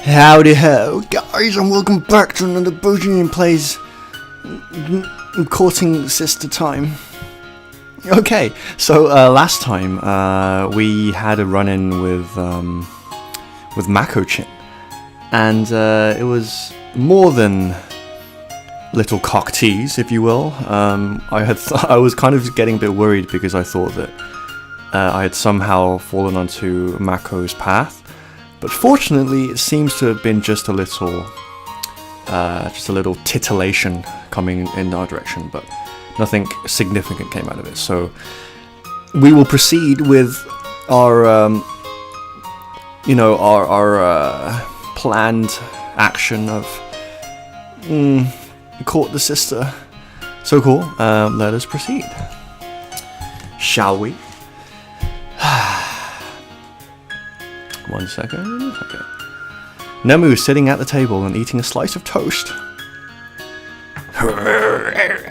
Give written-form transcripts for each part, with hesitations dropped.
Howdy ho, guys, and welcome back to another Bowjinjin Plays Courting Sister time. Okay, so last time we had a run-in with Mako-chin, and it was more than little cock tease, if you will. I was kind of getting a bit worried because I thought that I had somehow fallen onto Mako's path. But fortunately, it seems to have been just a little titillation coming in our direction, but nothing significant came out of it. So we will proceed with our, our planned action of caught the sister. So cool. Let us proceed, shall we? 1 second. Okay. Nemu is sitting at the table and eating a slice of toast. It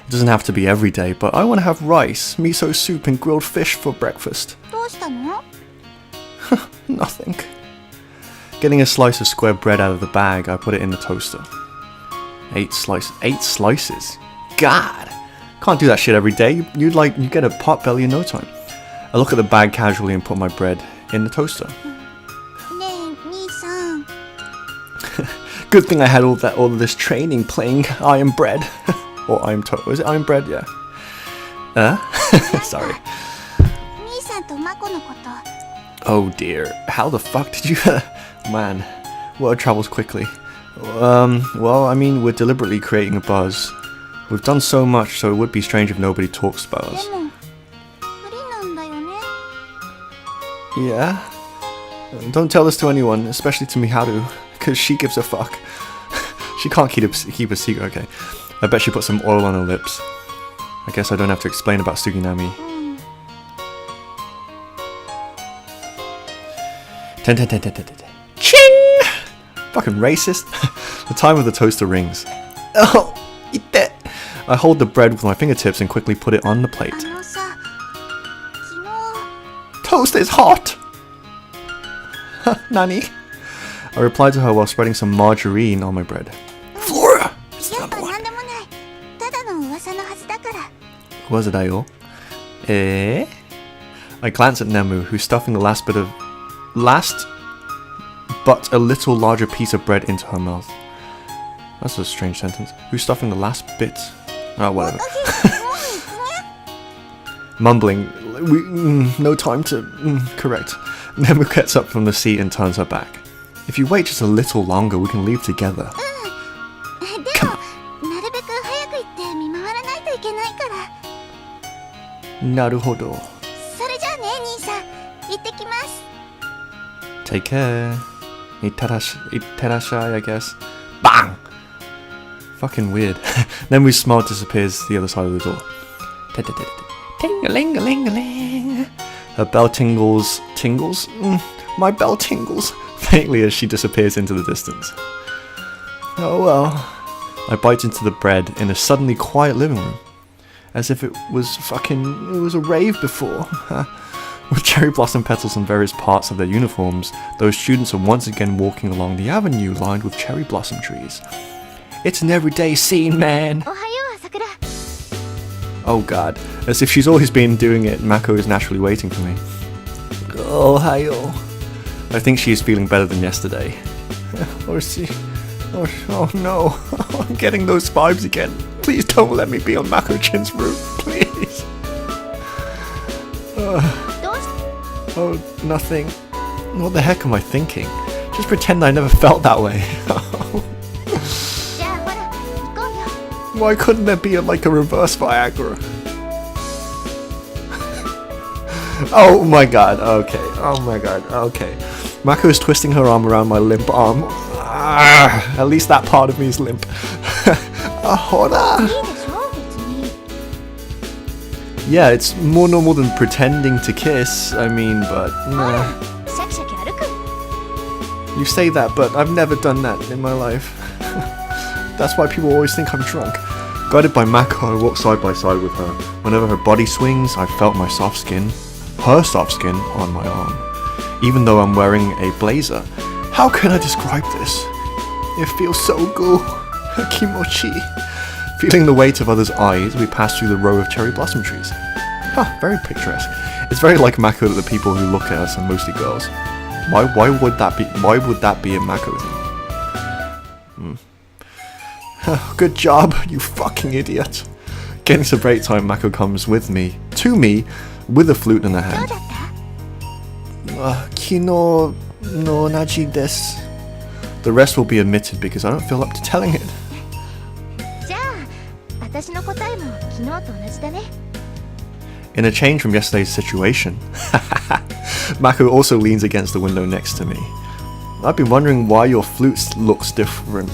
doesn't have to be every day, but I want to have rice, miso soup, and grilled fish for breakfast. Nothing. Getting a slice of square bread out of the bag, I put it in the toaster. 8 slices. 8 slices? God! Can't do that shit every day. You get a pot belly in no time. I look at the bag casually and put my bread in the toaster. Good thing I had all of this training playing I Am Bread. Or I Am Was it I Am Bread? Yeah. Sorry. Oh dear. How the fuck did you... Man. Word travels quickly. Well, I mean, we're deliberately creating a buzz. We've done so much, so it would be strange if nobody talks about us. Yeah? Don't tell this to anyone, especially to Miharu, because she gives a fuck. She can't keep a secret, okay. I bet she put some oil on her lips. I guess I don't have to explain about Suginami. Ching! Fucking racist. The time of the toaster rings. Oh, eat that! I hold the bread with my fingertips and quickly put it on the plate. Toast is hot! Nani? I replied to her while spreading some margarine on my bread. Flora! It's the number one. Was it Ayo? Eh? I glance at Nemu, who's stuffing the last but a little larger piece of bread into her mouth. That's a strange sentence. Who's stuffing the last bit? Oh, whatever. Mumbling. No time to correct. Nemu gets up from the seat and turns her back. If you wait just a little longer, we can leave together. Naruhodo. Take care. Itterashai, I guess. Bang! Fucking weird. Nemu's smile disappears the other side of the door. Ting-a-ling-a-ling-a-ling. Her bell tingles. My bell tingles faintly as she disappears into the distance. Oh well. I bite into the bread in a suddenly quiet living room, as if it was a rave before. With cherry blossom petals on various parts of their uniforms, those students are once again walking along the avenue lined with cherry blossom trees. It's an everyday scene, man. Oh god, as if she's always been doing it, Mako is naturally waiting for me. Oh, hayo. I think she is feeling better than yesterday. Or is she... Oh no, I'm getting those vibes again. Please don't let me be on Mako-chin's roof, please. Oh, nothing. What the heck am I thinking? Just pretend I never felt that way. Why couldn't there be a reverse Viagra? Oh my god, okay. Oh my god, okay. Mako is twisting her arm around my limp arm. At least that part of me is limp. Ahora! Yeah, it's more normal than pretending to kiss, I mean, but nah. You say that, but I've never done that in my life. That's why people always think I'm drunk. Guided by Mako, I walk side by side with her. Whenever her body swings, I felt my soft skin, her soft skin, on my arm. Even though I'm wearing a blazer, How can I describe this? It feels so good. Kimochi. Feeling the weight of others' eyes, we pass through the row of cherry blossom trees. Huh, very picturesque. It's very like Mako that the people who look at us are mostly girls. Why would that be a Mako thing? Good job, you fucking idiot. Getting to break time, Mako comes to me, with a flute in her hand. Kino no naji desu. The rest will be omitted because I don't feel up to telling it. In a change from yesterday's situation, Mako also leans against the window next to me. I've been wondering why your flute looks different.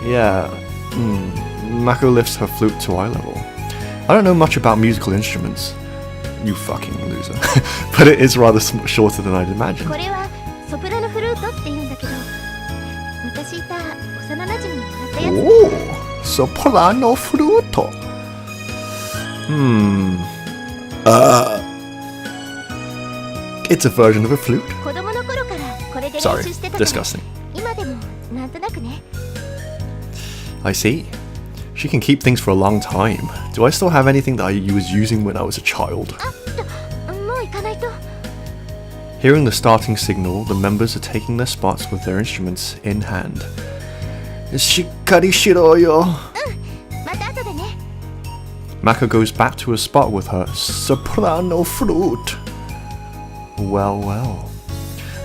Yeah. Mako lifts her flute to eye level. I don't know much about musical instruments. You fucking loser. But it is rather shorter than I'd imagined. Oh, soprano flute. It's a version of a flute. Sorry, disgusting. I see. She can keep things for a long time. Do I still have anything that I was using when I was a child? Hearing the starting signal, the members are taking their spots with their instruments in hand. Shikkari shiro yo. Mako goes back to her spot with her soprano flute. Well.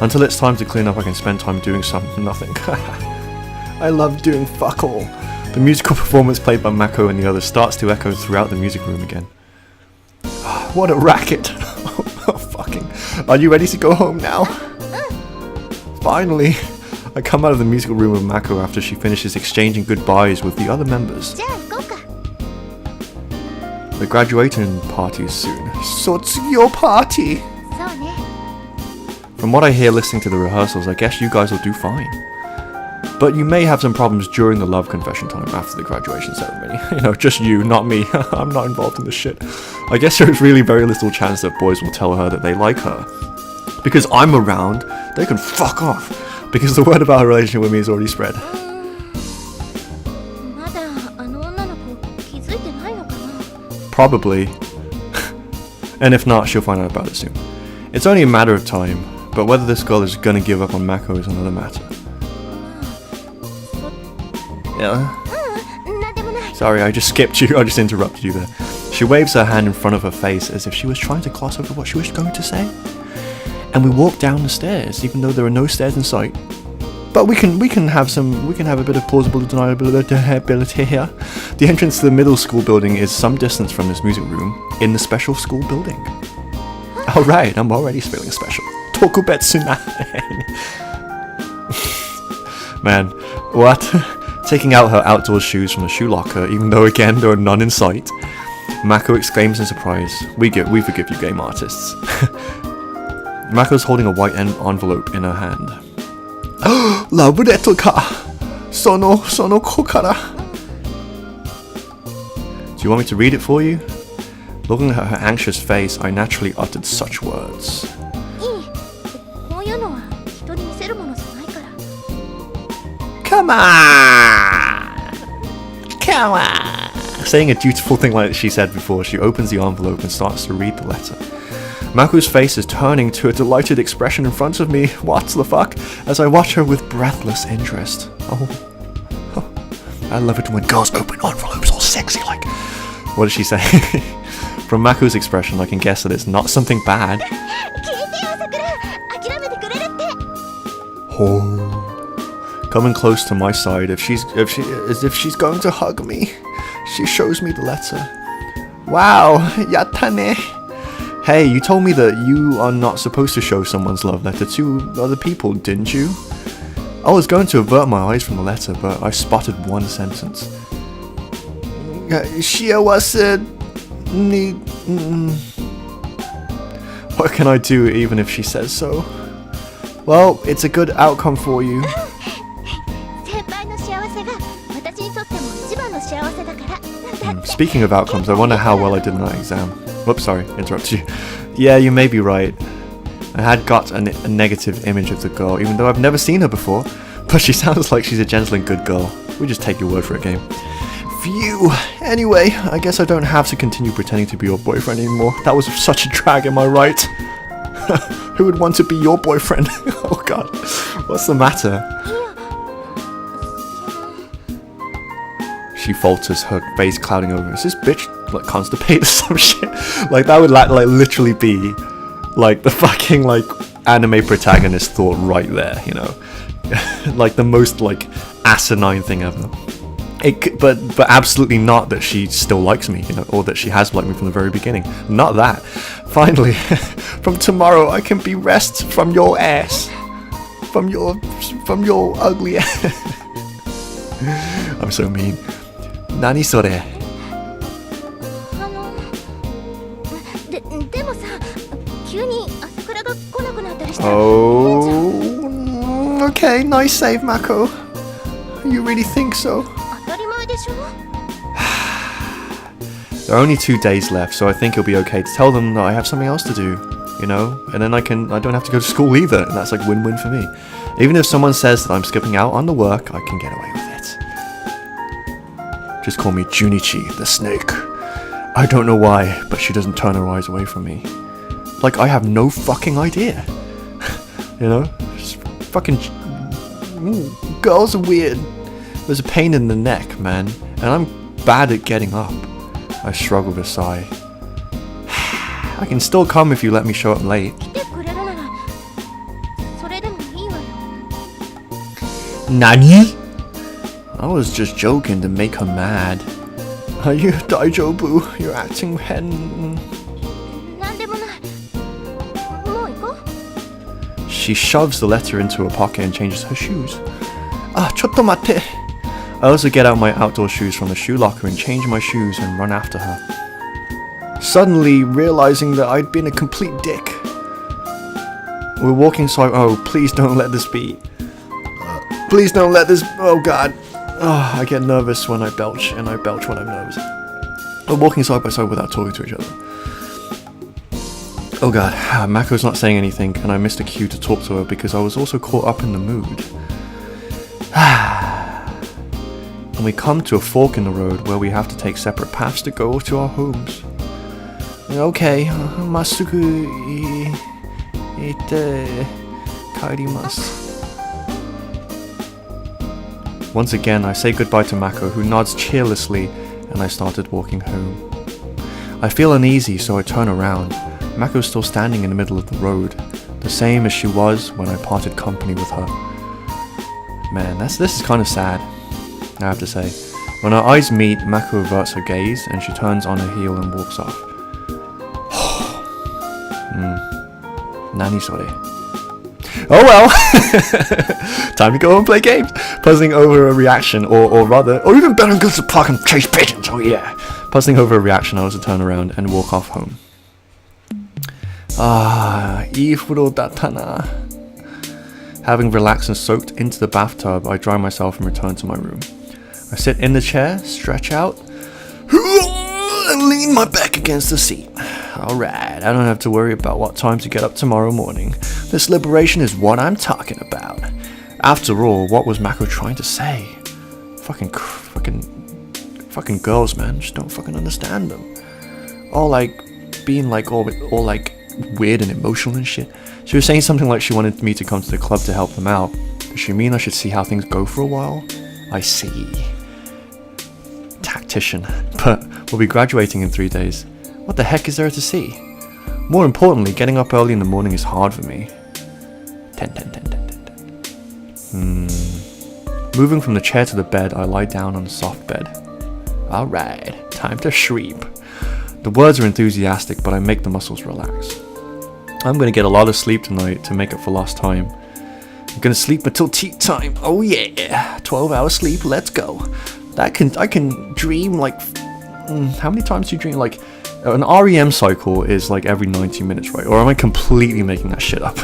Until it's time to clean up, I can spend time doing nothing. I love doing fuck all. The musical performance played by Mako and the others starts to echo throughout the music room again. What a racket! Fucking. Are you ready to go home now? Finally! I come out of the musical room with Mako after she finishes exchanging goodbyes with the other members. The graduation party is soon. Sotsuyo party! From what I hear listening to the rehearsals, I guess you guys will do fine. But you may have some problems during the love confession time after the graduation ceremony. You know, just you, not me. I'm not involved in this shit. I guess there's really very little chance that boys will tell her that they like her. Because I'm around, they can fuck off. Because the word about her relationship with me is already spread. Probably. And if not, she'll find out about it soon. It's only a matter of time, but whether this girl is gonna give up on Mako is another matter. Yeah. Sorry, I just skipped you. I just interrupted you there. She waves her hand in front of her face as if she was trying to gloss over what she was going to say. And we walk down the stairs, even though there are no stairs in sight. But we can have a bit of plausible deniability here. The entrance to the middle school building is some distance from this music room in the special school building. Alright, I'm already feeling special. Tokubetsu na. Man, what? Taking out her outdoor shoes from the shoe locker, even though again there are none in sight. Mako exclaims in surprise. We forgive you, game artists. Mako's holding a white envelope in her hand. Love letter ka. Sono ko kara. Do you want me to read it for you? Looking at her anxious face, I naturally uttered such words. Come on! Saying a dutiful thing like she said before, she opens the envelope and starts to read the letter. Mako's face is turning to a delighted expression in front of me. What the fuck? As I watch her with breathless interest. Oh. I love it when girls open envelopes all sexy like. What does she say? From Mako's expression, I can guess that it's not something bad. Oh. Coming close to my side, as if she's going to hug me. She shows me the letter. Wow, yattane. Hey, you told me that you are not supposed to show someone's love letter to other people, didn't you? I was going to avert my eyes from the letter, but I spotted one sentence. What can I do even if she says so? Well, it's a good outcome for you. Speaking of outcomes, I wonder how well I did in that exam. Whoops, sorry, interrupted you. Yeah, you may be right. I had got a negative image of the girl, even though I've never seen her before, but she sounds like she's a gentle and good girl. We just take your word for it, game. Phew. Anyway, I guess I don't have to continue pretending to be your boyfriend anymore. That was such a drag, am I right? Who would want to be your boyfriend? Oh god, what's the matter? She falters, her face clouding over. Is this bitch like constipated or some shit? Like that would like literally be like the fucking like anime protagonist thought right there, you know? Like the most like asinine thing ever. But absolutely not that she still likes me, you know, or that she has liked me from the very beginning. Not that. Finally, from tomorrow I can be rest from your ass, from your ugly ass. I'm so mean. Nani sore? Oh, okay, nice save, Mako. You really think so? There are only 2 days left, so I think it'll be okay to tell them that I have something else to do, you know? And then I don't have to go to school either, and that's like win-win for me. Even if someone says that I'm skipping out on the work, I can get away with it. Just call me Junichi, the snake. I don't know why, but she doesn't turn her eyes away from me. Like I have no fucking idea. You know? Just fucking... girls are weird. There's a pain in the neck, man, and I'm bad at getting up. I shrug with a sigh. I can still come if you let me show up late. Nani? I was just joking to make her mad. Are you Daijobu? You're acting hen. She shoves the letter into her pocket and changes her shoes. Ah, chotto mate. I also get out my outdoor shoes from the shoe locker and change my shoes and run after her. Suddenly realizing that I'd been a complete dick. We're walking so oh, please don't let this be. Please don't let this, oh god. Oh, I get nervous when I belch, and I belch when I'm nervous. We're walking side by side without talking to each other. Oh god, Mako's not saying anything, and I missed a cue to talk to her because I was also caught up in the mood. And we come to a fork in the road where we have to take separate paths to go to our homes. Okay, masuku ite kaerimasu. Once again, I say goodbye to Mako, who nods cheerlessly, and I started walking home. I feel uneasy, so I turn around. Mako's still standing in the middle of the road, the same as she was when I parted company with her. Man, this is kind of sad, I have to say. When our eyes meet, Mako averts her gaze, and she turns on her heel and walks off. Nani sore? Oh well! Time to go and play games! Puzzling over a reaction, or even better, go to the park and chase pigeons, oh yeah! Puzzling over a reaction, I was to turn around and walk off home. Ah, ii furo datta na. Having relaxed and soaked into the bathtub, I dry myself and return to my room. I sit in the chair, stretch out, and lean my back against the seat. Alright, I don't have to worry about what time to get up tomorrow morning. This liberation is what I'm talking about. After all, what was Mako trying to say? Fucking girls, man. Just don't fucking understand them. All like, being like all like weird and emotional and shit. She was saying something like she wanted me to come to the club to help them out. Does she mean I should see how things go for a while? I see. Tactician. But we'll be graduating in 3 days. What the heck is there to see? More importantly, getting up early in the morning is hard for me. 10. Moving from the chair to the bed, I lie down on the soft bed. Alright, time to sleep. The words are enthusiastic, but I make the muscles relax. I'm gonna get a lot of sleep tonight to make up for lost time. I'm gonna sleep until tea time. Oh yeah, 12-hour sleep, let's go. I can dream like, how many times do you dream? Like, an REM cycle is like every 90 minutes, right? Or am I completely making that shit up?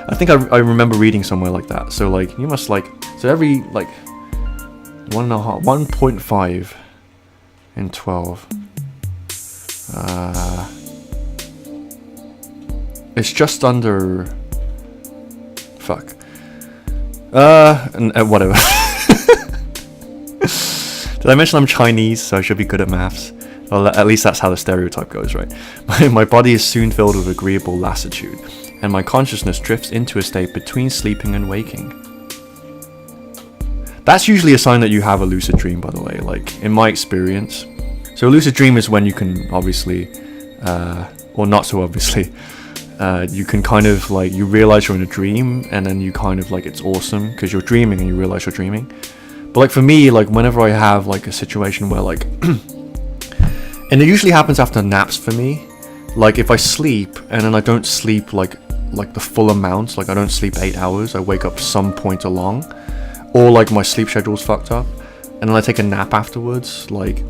I think I remember reading somewhere like that. So like, you must like, so every like 1.5 in 12. It's just under... Fuck. Whatever. Did I mention I'm Chinese, so I should be good at maths? Well, at least that's how the stereotype goes, right? My body is soon filled with agreeable lassitude, and my consciousness drifts into a state between sleeping and waking. That's usually a sign that you have a lucid dream, by the way, like, in my experience. So a lucid dream is when you can obviously, or not so obviously, you can kind of like, you realize you're in a dream, and then you kind of like, it's awesome, because you're dreaming and you realize you're dreaming. But like for me, like whenever I have like a situation where like, and it usually happens after naps for me, like if I sleep and then I don't sleep like the full amount, like I don't sleep 8 hours, I wake up some point along, or like my sleep schedule's fucked up, and then I take a nap afterwards, like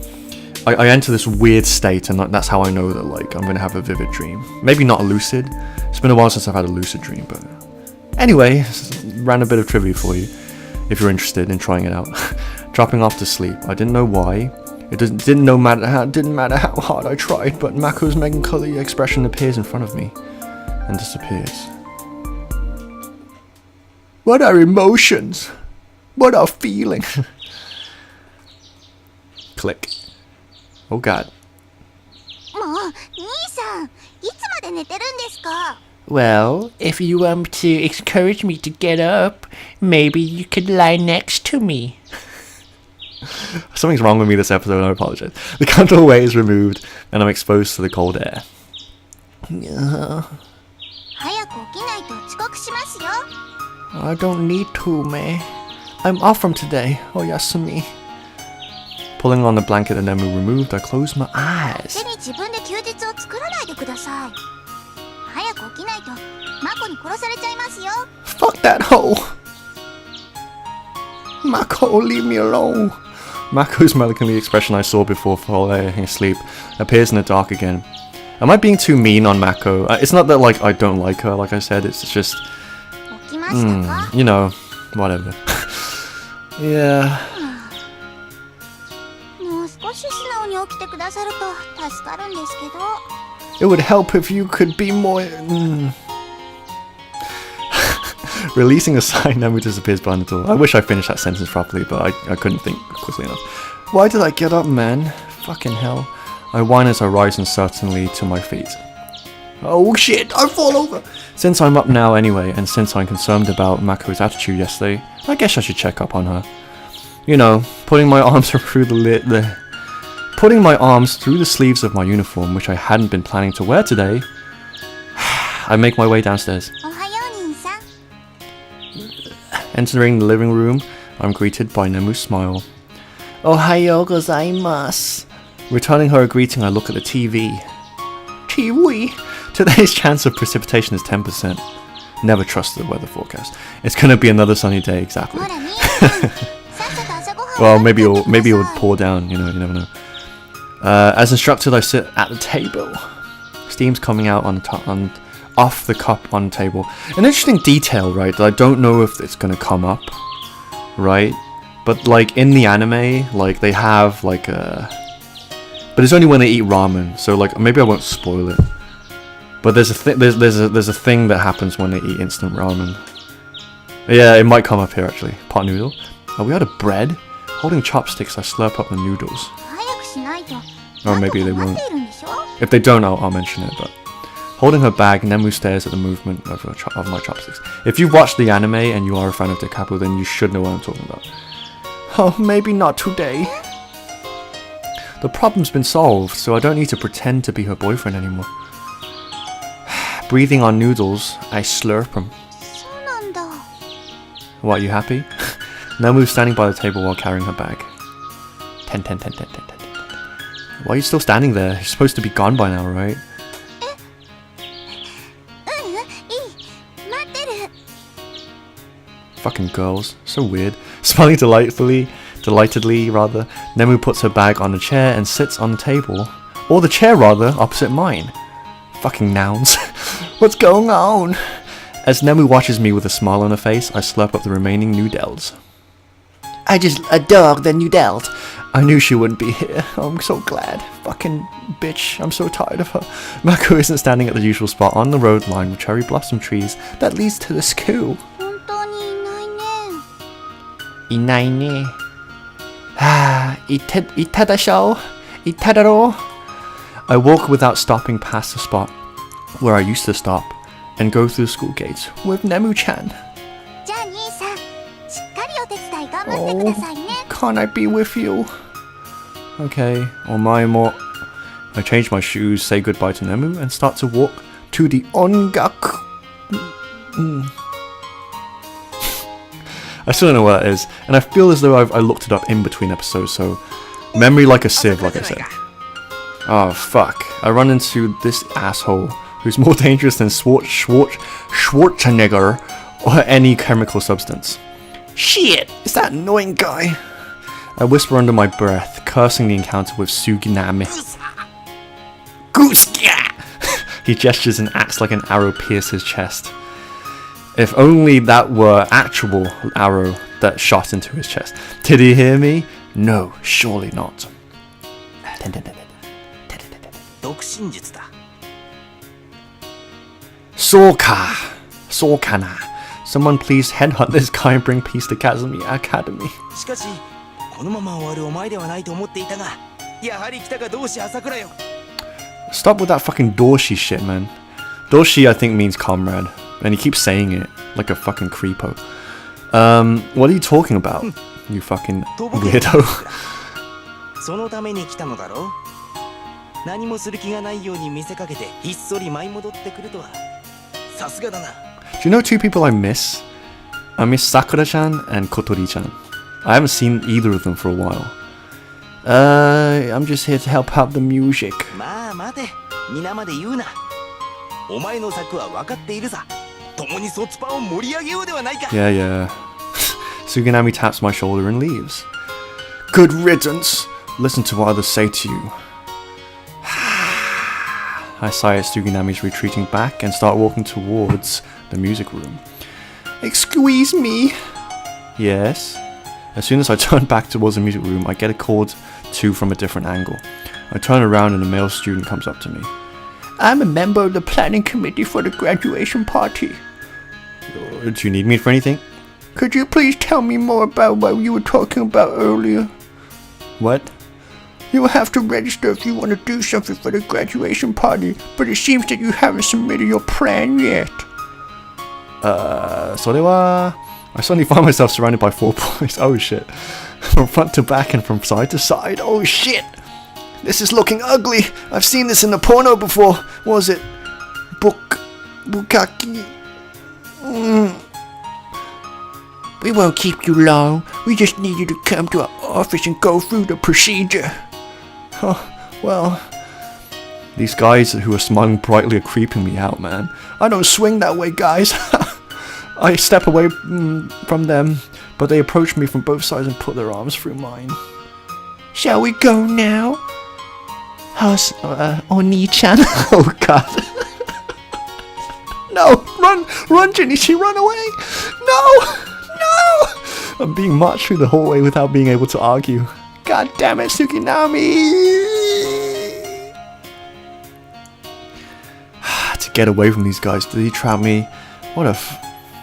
I enter this weird state, and that's how I know that like I'm gonna have a vivid dream. Maybe not a lucid. It's been a while since I've had a lucid dream, but anyway, ran a bit of trivia for you if you're interested in trying it out. Dropping off to sleep. I didn't know why. It didn't matter how hard I tried, but Mako's melancholy expression appears in front of me and disappears. What are emotions? What are feelings? Click. Oh god. Well, if you want to encourage me to get up, maybe you could lie next to me. Something's wrong with me this episode, I apologize. The contour weight is removed, and I'm exposed to the cold air. I don't need to, May. I'm off from today. Oh, Yasumi. Pulling on the blanket and then removed, I close my eyes. Fuck that hoe! Mako, leave me alone. Mako's melancholy expression I saw before falling asleep appears in the dark again. Am I being too mean on Mako? It's not that like I don't like her, like I said, it's just... you know, whatever. Yeah... It would help if you could be more... Releasing a sigh, Nemu disappears behind the door. I wish I finished that sentence properly, but I couldn't think quickly enough. Why did I get up, man? Fucking hell. I whine as I rise uncertainly to my feet. Oh shit, I fall over! Since I'm up now anyway, and since I'm concerned about Mako's attitude yesterday, I guess I should check up on her. You know, putting my arms through putting my arms through the sleeves of my uniform, which I hadn't been planning to wear today, I make my way downstairs. Entering the living room, I'm greeted by Nemu's smile. Ohayo gozaimasu. Returning her greeting, I look at the TV. TV? Today's chance of precipitation is 10%. Never trust the weather forecast. It's gonna be another sunny day, exactly. Well, maybe it would pour down, you know, you never know. As instructed, I sit at the table. Steam's coming out off the cup on the table. An interesting detail, right, that I don't know if it's gonna come up, right? But like in the anime, like they have like a... But it's only when they eat ramen, so like maybe I won't spoil it. But there's a thing that happens when they eat instant ramen. Yeah, it might come up here actually. Pot noodle. Are we out of bread? Holding chopsticks, I slurp up the noodles. Or maybe they won't. If they don't, I'll mention it, but... Holding her bag, Nemu stares at the movement of my chopsticks. If you've watched the anime and you are a fan of Da Capo, then you should know what I'm talking about. Oh, maybe not today. The problem's been solved, so I don't need to pretend to be her boyfriend anymore. Breathing on noodles, I slurp them. What, are you happy? Nemu's standing by the table while carrying her bag. 10. Why are you still standing there? You're supposed to be gone by now, right? Fucking girls. So weird. Smiling delightedly, Nemu puts her bag on the chair and sits on the table. Or the chair, rather, opposite mine. Fucking nouns. What's going on? As Nemu watches me with a smile on her face, I slurp up the remaining noodles. I just adore the noodles. I knew she wouldn't be here. I'm so glad. Fucking bitch. I'm so tired of her. Mako isn't standing at the usual spot on the road lined with cherry blossom trees that leads to the school. 本当にいないね。いないね。いたでしょ。いただろう。 I walk without stopping past the spot where I used to stop and go through the school gates with Nemu-chan. じゃあ兄さん、しっかりお手伝い頑張ってくださいね。 Can't I be with you? Okay, Omaimo. I change my shoes, say goodbye to Nemu, and start to walk to the ongaku. I still don't know what that is, and I feel as though I looked it up in between episodes, so memory like a sieve, like I said. Oh, fuck. I run into this asshole who's more dangerous than Schwarzenegger or any chemical substance. Shit! It's that annoying guy. I whisper under my breath, cursing the encounter with Suginami. Gooska! He gestures and acts like an arrow pierced his chest. If only that were actual arrow that shot into his chest. Did he hear me? No, surely not. Sokana. Someone please headhunt this guy and bring peace to Kazumi Academy. Stop with that fucking Dorshi shit, man. Dorshi, I think, means comrade. And he keeps saying it like a fucking creepo. What are you talking about, you fucking weirdo? Do you know two people I miss? I miss Sakura-chan and Kotori-chan. I haven't seen either of them for a while. I'm just here to help out the music. Yeah. Suginami taps my shoulder and leaves. Good riddance. Listen to what others say to you. I sigh as Suginami's retreating back and start walking towards the music room. Excuse me. Yes. As soon as I turn back towards the music room, I get a called to from a different angle. I turn around and a male student comes up to me. I'm a member of the planning committee for the graduation party. Do you need me for anything? Could you please tell me more about what you were talking about earlier? What? You will have to register if you want to do something for the graduation party, but it seems that you haven't submitted your plan yet. I suddenly find myself surrounded by 4 boys. Oh shit. From front to back and from side to side. Oh shit. This is looking ugly. I've seen this in the porno before. What was it? Bukaki. We won't keep you long. We just need you to come to our office and go through the procedure. Oh, well. These guys who are smiling brightly are creeping me out, man. I don't swing that way, guys. I step away from them, but they approach me from both sides and put their arms through mine. Shall we go now? How's Oni-chan? Oh god. No! Run, Jinichi, run away! No! I'm being marched through the hallway without being able to argue. God damn it, Suginami! To get away from these guys, did he trap me? What a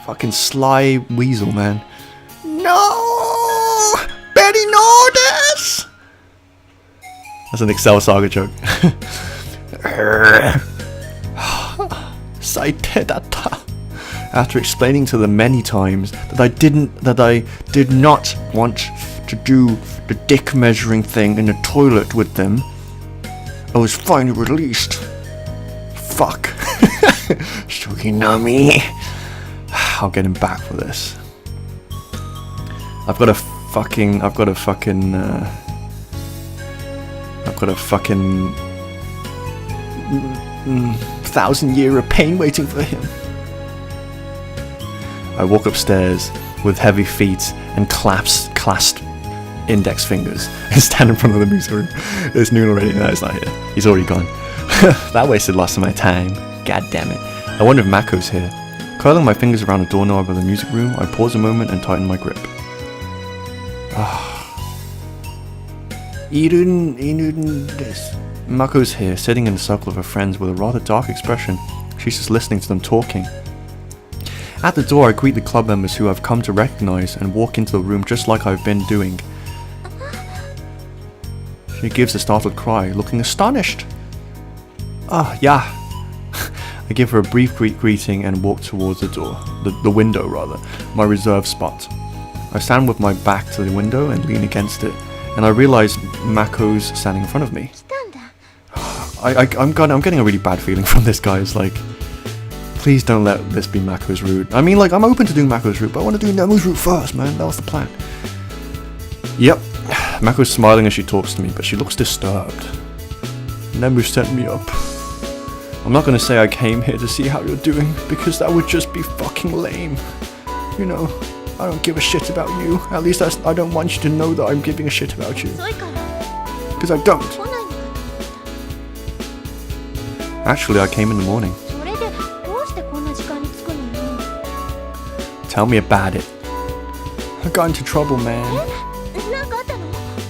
fucking sly weasel, man. No! Betty Nordis! That's an Excel Saga joke. Saitedata. After explaining to them many times that I did not want to do the dick measuring thing in the toilet with them, I was finally released. Fuck. Suginami. I'll get him back for this. I've got a fucking 1,000 years of pain waiting for him. I walk upstairs with heavy feet and clasped index fingers and stand in front of the music room. It's noon already. No, it's not here. He's already gone. That wasted lots of my time. God damn it. I wonder if Mako's here. Curling my fingers around the doorknob of the music room, I pause a moment and tighten my grip. Mako's here, sitting in a circle of her friends with a rather dark expression. She's just listening to them talking. At the door, I greet the club members who I've come to recognize and walk into the room just like I've been doing. She gives a startled cry, looking astonished. Yeah. I give her a brief greeting and walk towards the door, the window rather, my reserved spot. I stand with my back to the window and lean against it, and I realize Mako's standing in front of me. I'm getting a really bad feeling from this, guys. Like, please don't let this be Mako's route. I mean, like, I'm open to doing Mako's route, but I want to do Nemu's route first, man. That was the plan. Yep. Mako's smiling as she talks to me, but she looks disturbed. Nemu sent me up. I'm not going to say I came here to see how you're doing, because that would just be fucking lame. You know, I don't give a shit about you. At least I don't want you to know that I'm giving a shit about you. Because I don't. Actually, I came in the morning. Tell me about it. I got into trouble, man.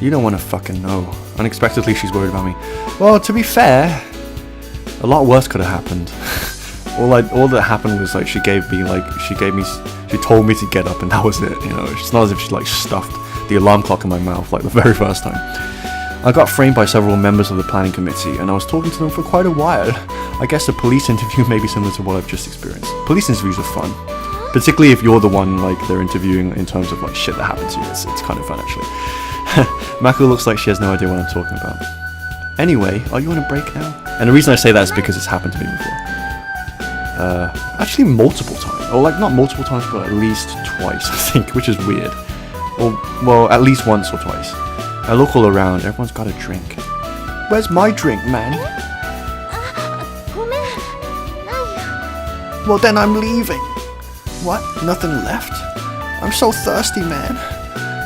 You don't want to fucking know. Unexpectedly, she's worried about me. Well, to be fair, a lot worse could have happened. All that happened was like she told me to get up, and that was it. You know, it's not as if she like stuffed the alarm clock in my mouth like the very first time. I got framed by several members of the planning committee, and I was talking to them for quite a while. I guess a police interview may be similar to what I've just experienced. Police interviews are fun, particularly if you're the one like they're interviewing in terms of like shit that happened to you. It's kind of fun actually. Mako looks like she has no idea what I'm talking about. Anyway, are you on a break now? And the reason I say that is because it's happened to me before. Actually multiple times. Or like not multiple times, but at least twice, I think, which is weird. Well, at least once or twice. I look all around, everyone's got a drink. Where's my drink, man? Well then I'm leaving. What? Nothing left? I'm so thirsty, man.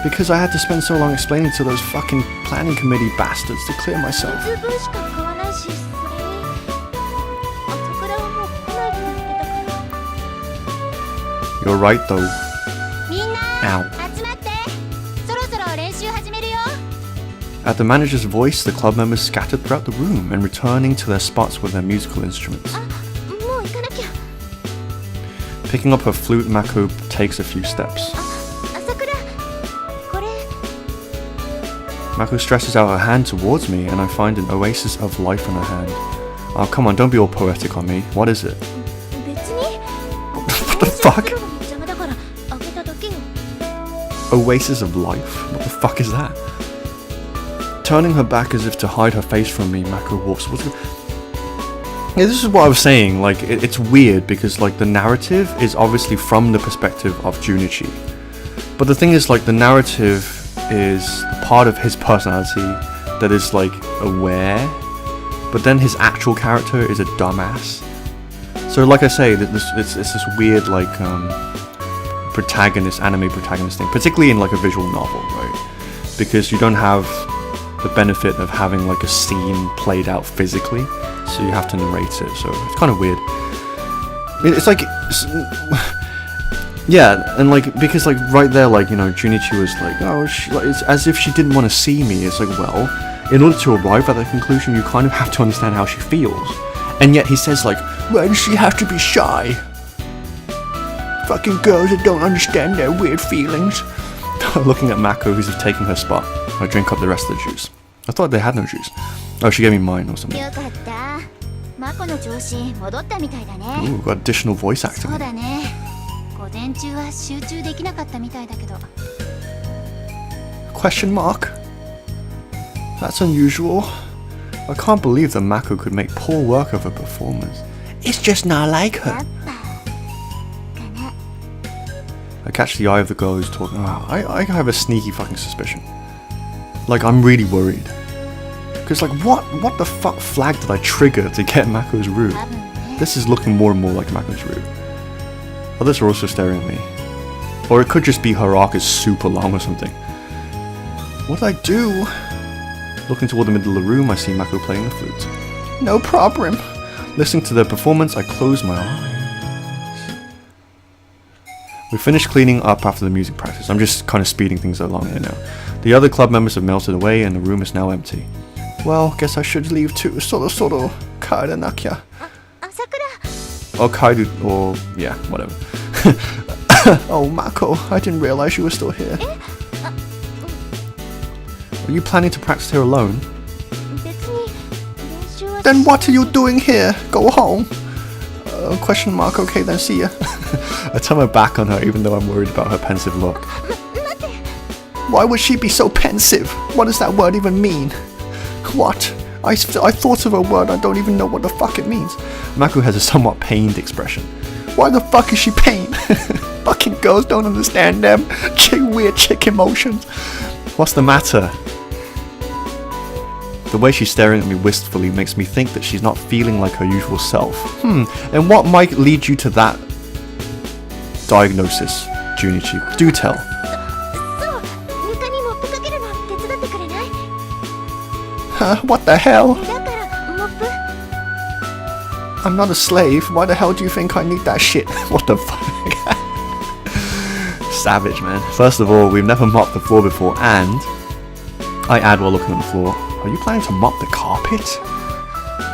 Because I had to spend so long explaining to those fucking planning committee bastards to clear myself. You're right though. Ow. At the manager's voice, the club members scattered throughout the room and returning to their spots with their musical instruments. Picking up her flute, Mako takes a few steps. Mako stretches out her hand towards me, and I find an oasis of life in her hand. Oh, come on, don't be all poetic on me. What is it? What the fuck? Oasis of life? What the fuck is that? Turning her back as if to hide her face from me, Mako walks towards me. Yeah, this is what I was saying. Like, it's weird because, like, the narrative is obviously from the perspective of Junichi. But the thing is, like, the narrative is part of his personality that is like aware, but then his actual character is a dumbass. So like I say, it's this weird like anime protagonist thing, particularly in like a visual novel, right? Because you don't have the benefit of having like a scene played out physically, so you have to narrate it. So it's kind of weird. It's like yeah, and like, because like right there, like, you know, Junichi was like, oh, it's as if she didn't want to see me. It's like, well, in order to arrive at that conclusion, you kind of have to understand how she feels. And yet he says like, why does she have to be shy? Fucking girls that don't understand their weird feelings. Looking at Mako, who's taking her spot. I drink up the rest of the juice. I thought they had no juice. Oh, she gave me mine or something. Ooh, got additional voice acting. Question mark? That's unusual. I can't believe that Mako could make poor work of her performance. It's just not like her. I catch the eye of the girl who's talking. Oh, I have a sneaky fucking suspicion. Like, I'm really worried. Because, like, what the fuck flag did I trigger to get Mako's route? This is looking more and more like Mako's route. Others are also staring at me. Or it could just be her arc is super long or something. What did I do? Looking toward the middle of the room, I see Mako playing the flute. No problem. Listening to their performance, I close my eyes. We finished cleaning up after the music practice. I'm just kind of speeding things along here now. The other club members have melted away and the room is now empty. Well, guess I should leave too. Soro, kaera nakia. 朝倉 Or Kaidu, or yeah, whatever. Oh, Mako, I didn't realize you were still here. Are you planning to practice here alone? 別に練習は Then what are you doing here? Go home. Question mark, okay then, see ya. I turn my back on her even though I'm worried about her pensive look. 待って Why would she be so pensive? What does that word even mean? What? I thought of a word, I don't even know what the fuck it means. Mako has a somewhat pained expression. Why the fuck is she pained? Fucking girls don't understand them. Weird chick emotions. What's the matter? The way she's staring at me wistfully makes me think that she's not feeling like her usual self. And what might lead you to that diagnosis, Junichi? Do tell. そう床にモップかけるの手伝ってくれない What the hell? だからモップ I'm not a slave. Why the hell do you think I need that shit? What the fuck? Savage, man. First of all, we've never mopped the floor before, and I add while looking at the floor, are you planning to mop the carpet?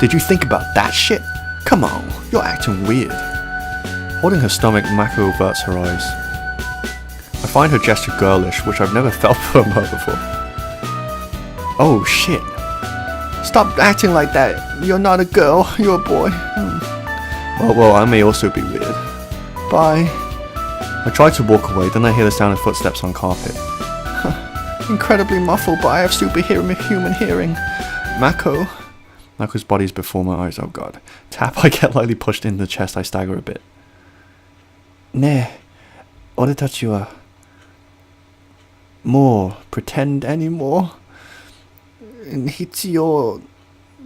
Did you think about that shit? Come on, you're acting weird. Holding her stomach, Mako averts her eyes. I find her gesture girlish, which I've never felt from her before. Oh shit. Stop acting like that. You're not a girl, you're a boy. Well, I may also be weird. Bye. I try to walk away, then I hear the sound of footsteps on carpet. Incredibly muffled, but I have superhuman hearing. Mako. Mako's body is before my eyes, oh god. Tap, I get lightly pushed in the chest, I stagger a bit. ねえ、俺たちはもう pretend anymore 必要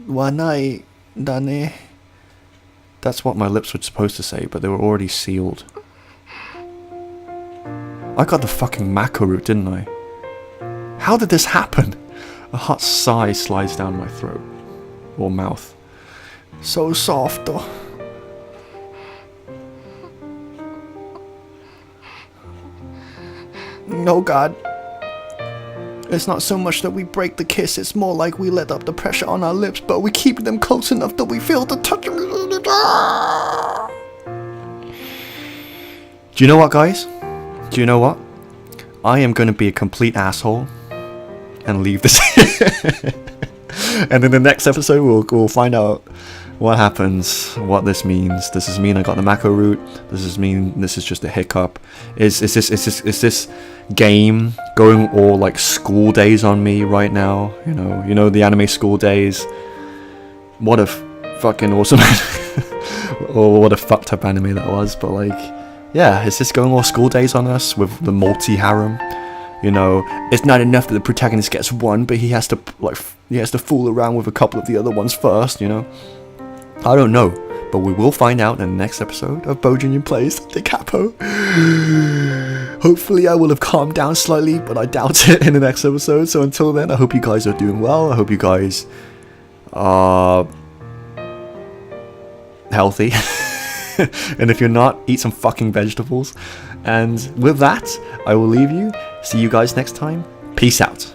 はないだね That's what my lips were supposed to say, but they were already sealed. I got the fucking Mako root, didn't I? How did this happen? A hot sigh slides down my throat. Or mouth. So soft though. No god. It's not so much that we break the kiss, it's more like we let up the pressure on our lips, but we keep them close enough that we feel the touch. Do you know what, guys? Do you know what? I am going to be a complete asshole and leave this. And in the next episode, we'll find out what happens, what this means. Does this mean I got the Mako root? Does this mean this is just a hiccup? Is this game going all like school days on me right now? You know the anime school days. What a fucking awesome or what a fucked up anime that was. But like, yeah, is this going all school days on us with the multi harem? You know, it's not enough that the protagonist gets one, but he has to fool around with a couple of the other ones first. You know. I don't know, but we will find out in the next episode of Bowjinjin Plays Da Capo. Hopefully I will have calmed down slightly, but I doubt it in the next episode. So until then, I hope you guys are doing well. I hope you guys are healthy. And if you're not, eat some fucking vegetables. And with that, I will leave you. See you guys next time. Peace out.